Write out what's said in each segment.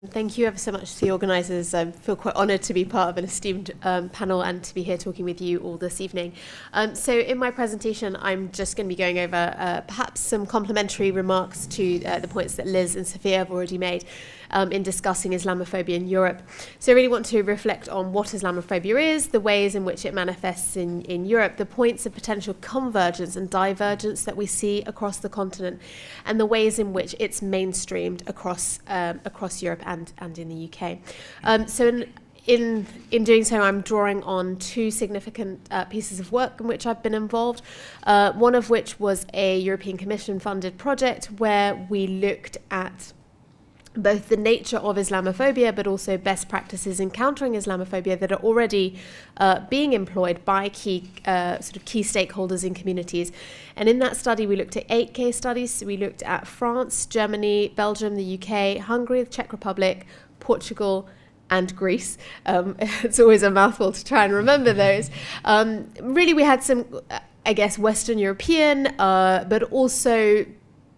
Thank you ever so much to the organisers. I feel quite honoured to be part of an esteemed panel and to be here talking with you all this evening. So in my presentation, I'm just going to be going over perhaps some complementary remarks to the points that Liz and Sophia have already made in discussing Islamophobia in Europe. So I really want to reflect on what Islamophobia is, the ways in which it manifests in Europe, the points of potential convergence and divergence that we see across the continent, and the ways in which it's mainstreamed across Europe and in the UK. So in doing so, I'm drawing on two significant pieces of work in which I've been involved, one of which was a European Commission funded project where we looked at both the nature of Islamophobia, but also best practices in countering Islamophobia that are already being employed by key stakeholders in communities. And in that study, we looked at 8 case studies. So we looked at France, Germany, Belgium, the UK, Hungary, the Czech Republic, Portugal, and Greece. It's always a mouthful to try and remember those. Really, we had some, Western European, but also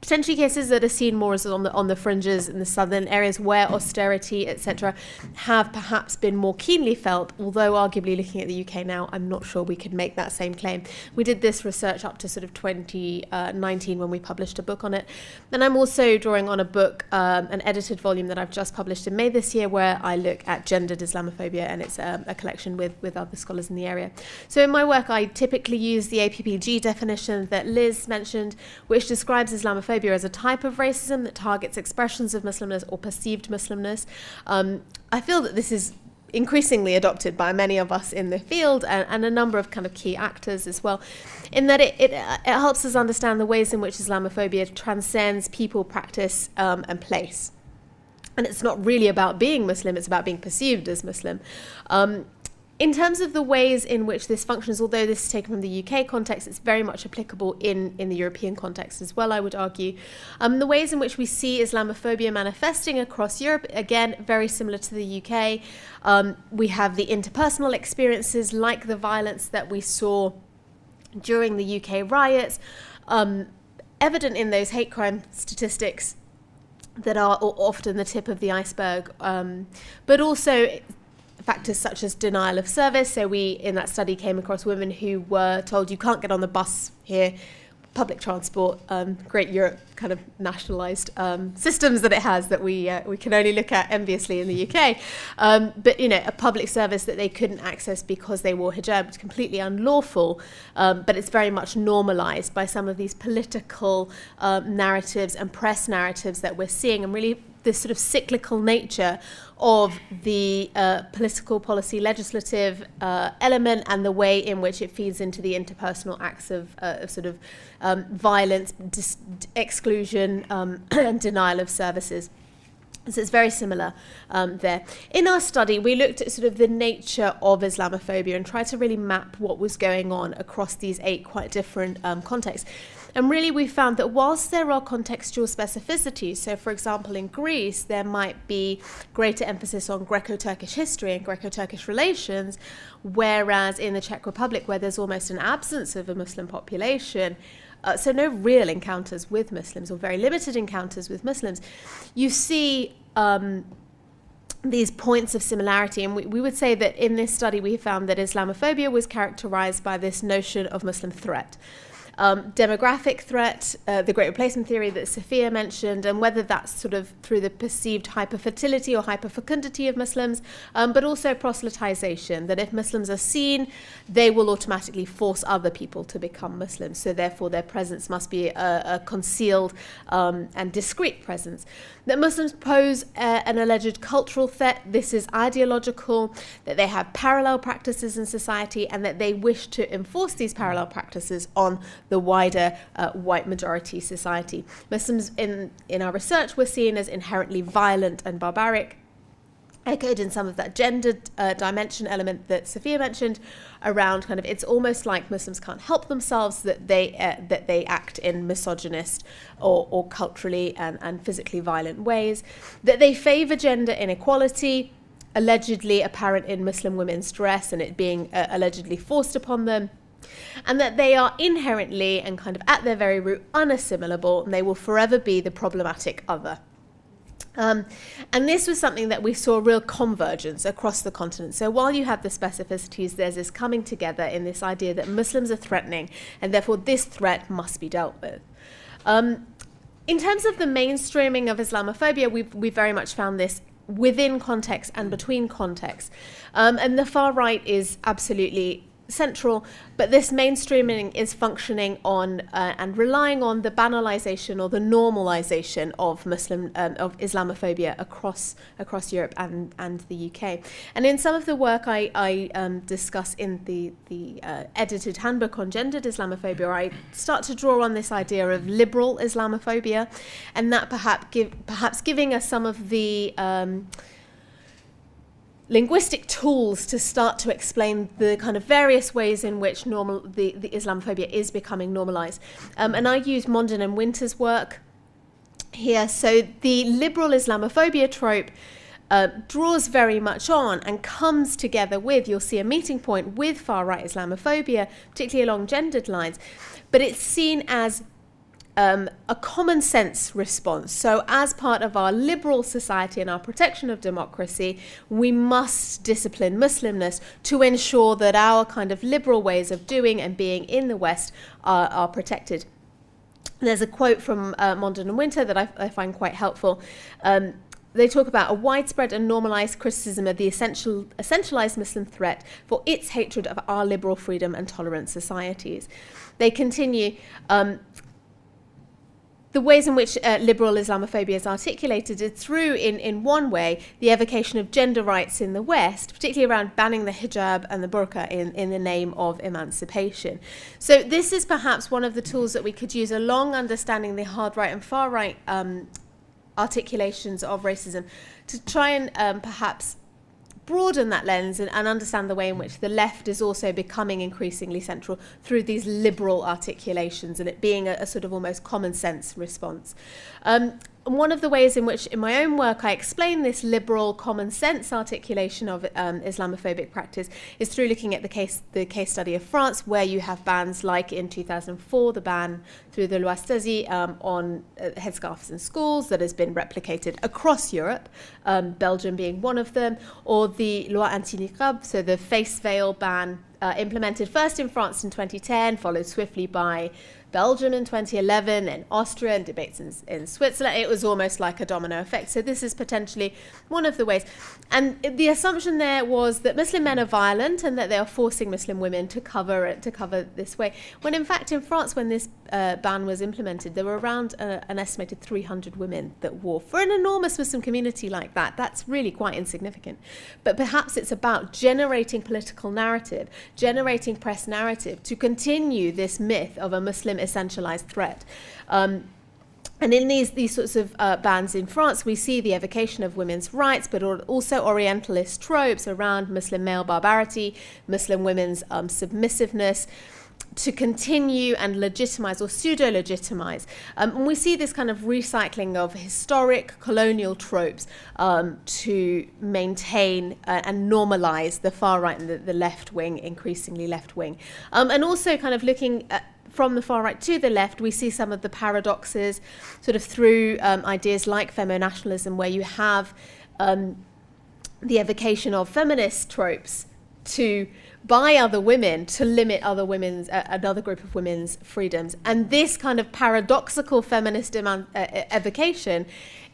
potentially cases that are seen more as on the fringes in the southern areas where austerity, etc., have perhaps been more keenly felt, although arguably looking at the UK now, I'm not sure we could make that same claim. We did this research up to sort of 2019 when we published a book on it. And I'm also drawing on a book, an edited volume that I've just published in May this year, where I look at gendered Islamophobia, and it's a collection with other scholars in the area. So in my work, I typically use the APPG definition that Liz mentioned, which describes Islamophobia as a type of racism that targets expressions of Muslimness or perceived Muslimness. I feel that this is increasingly adopted by many of us in the field and a number of kind of key actors as well, in that it helps us understand the ways in which Islamophobia transcends people, practice, and place. And it's not really about being Muslim, it's about being perceived as Muslim. In terms of the ways in which this functions, although this is taken from the UK context, it's very much applicable in the European context as well, I would argue. The ways in which we see Islamophobia manifesting across Europe, again, very similar to the UK. We have the interpersonal experiences like the violence that we saw during the UK riots, evident in those hate crime statistics that are often the tip of the iceberg, but also factors such as denial of service. So we, in that study, came across women who were told, you can't get on the bus here, public transport, great Europe kind of nationalised systems that it has that we can only look at enviously in the UK. But, a public service that they couldn't access because they wore hijab. It's completely unlawful, but it's very much normalised by some of these political narratives and press narratives that we're seeing, and really this sort of cyclical nature of the political policy legislative element and the way in which it feeds into the interpersonal acts of violence, exclusion, and denial of services. So it's very similar there. In our study, we looked at sort of the nature of Islamophobia and tried to really map what was going on across these 8 quite different contexts. And really we found that whilst there are contextual specificities, so for example in Greece there might be greater emphasis on Greco-Turkish history and Greco-Turkish relations, whereas in the Czech Republic, where there's almost an absence of a Muslim population, so no real encounters with Muslims, or very limited encounters with Muslims, you see these points of similarity. And we would say that in this study we found that Islamophobia was characterized by this notion of Muslim threat. Demographic threat, the Great Replacement theory that Sophia mentioned, and whether that's sort of through the perceived hyperfertility or hyperfecundity of Muslims, but also proselytization, that if Muslims are seen, they will automatically force other people to become Muslims. So therefore their presence must be a concealed and discreet presence. That Muslims pose an alleged cultural threat, this is ideological, that they have parallel practices in society, and that they wish to enforce these parallel practices on the wider white majority society. Muslims in our research were seen as inherently violent and barbaric, echoed in some of that gendered dimension element that Sophia mentioned around kind of, it's almost like Muslims can't help themselves, that they act in misogynist or culturally and physically violent ways, that they favour gender inequality, allegedly apparent in Muslim women's dress and it being allegedly forced upon them, and that they are inherently and kind of at their very root unassimilable, and they will forever be the problematic other. And this was something that we saw a real convergence across the continent. So while you have the specificities, there's this coming together in this idea that Muslims are threatening, and therefore this threat must be dealt with. In terms of the mainstreaming of Islamophobia, we very much found this within context and between contexts. And the far right is absolutely central, but this mainstreaming is functioning on and relying on the banalization or the normalization of of Islamophobia across Europe and the UK. And in some of the work I discuss in the edited handbook on gendered Islamophobia, I start to draw on this idea of liberal Islamophobia, and that perhaps giving us some of the linguistic tools to start to explain the kind of various ways in which the Islamophobia is becoming normalized. And I use Mondin and Winter's work here. So the liberal Islamophobia trope draws very much on and comes together with, you'll see a meeting point with far-right Islamophobia, particularly along gendered lines, but it's seen as a common sense response. So as part of our liberal society and our protection of democracy, we must discipline Muslimness to ensure that our kind of liberal ways of doing and being in the West are protected. There's a quote from Mondin and Winter that I find quite helpful. They talk about a widespread and normalized criticism of the essentialized Muslim threat for its hatred of our liberal freedom and tolerant societies. They continue, the ways in which liberal Islamophobia is articulated is through, in one way, the evocation of gender rights in the West, particularly around banning the hijab and the burqa in the name of emancipation. So this is perhaps one of the tools that we could use along understanding the hard right and far right articulations of racism to try and perhaps broaden that lens and understand the way in which the left is also becoming increasingly central through these liberal articulations and it being a sort of almost common sense response. And one of the ways in which in my own work I explain this liberal common sense articulation of Islamophobic practice is through looking at the case study of France, where you have bans like in 2004, the ban through the Loi Stasi on headscarves in schools that has been replicated across Europe, Belgium being one of them, or the Loi anti-niqab, so the face veil ban implemented first in France in 2010, followed swiftly by Belgium in 2011 and Austria and debates in Switzerland. It was almost like a domino effect. So this is potentially one of the ways. And the assumption there was that Muslim men are violent and that they are forcing Muslim women to cover this way. When in fact in France, when this ban was implemented, there were around an estimated 300 women that wore. For an enormous Muslim community like that, that's really quite insignificant. But perhaps it's about generating political narrative, generating press narrative to continue this myth of a Muslim essentialized threat. And in these sorts of bans in France, we see the evocation of women's rights, but also Orientalist tropes around Muslim male barbarity, Muslim women's submissiveness, to continue and legitimize or pseudo-legitimize. And we see this kind of recycling of historic colonial tropes to maintain and normalize the far right and the left wing, increasingly left wing. And also kind of looking at from the far right to the left, we see some of the paradoxes sort of through ideas like feminationalism, where you have the evocation of feminist tropes by other women to limit another group of women's freedoms. And this kind of paradoxical feminist evocation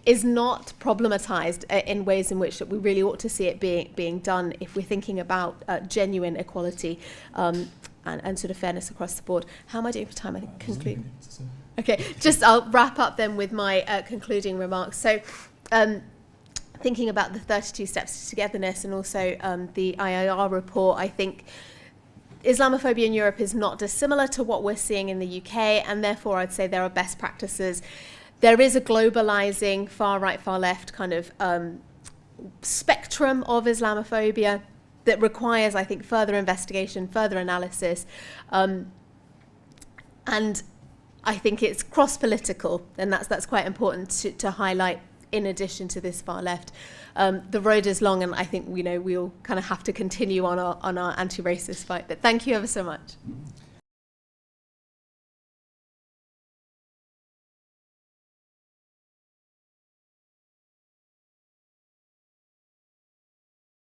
is not problematized in ways in which we really ought to see it being done if we're thinking about genuine equality and sort of fairness across the board. How am I doing for time? I think conclude. Okay, I'll wrap up then with my concluding remarks. So thinking about the 32 steps to togetherness and also the IIR report, I think Islamophobia in Europe is not dissimilar to what we're seeing in the UK, and therefore I'd say there are best practices. There is a globalizing far right, far left kind of spectrum of Islamophobia that requires, I think, further investigation, further analysis. And I think it's cross-political, and that's quite important to highlight in addition to this far left. The road is long, and I think we'll kind of have to continue on our anti-racist fight. But thank you ever so much.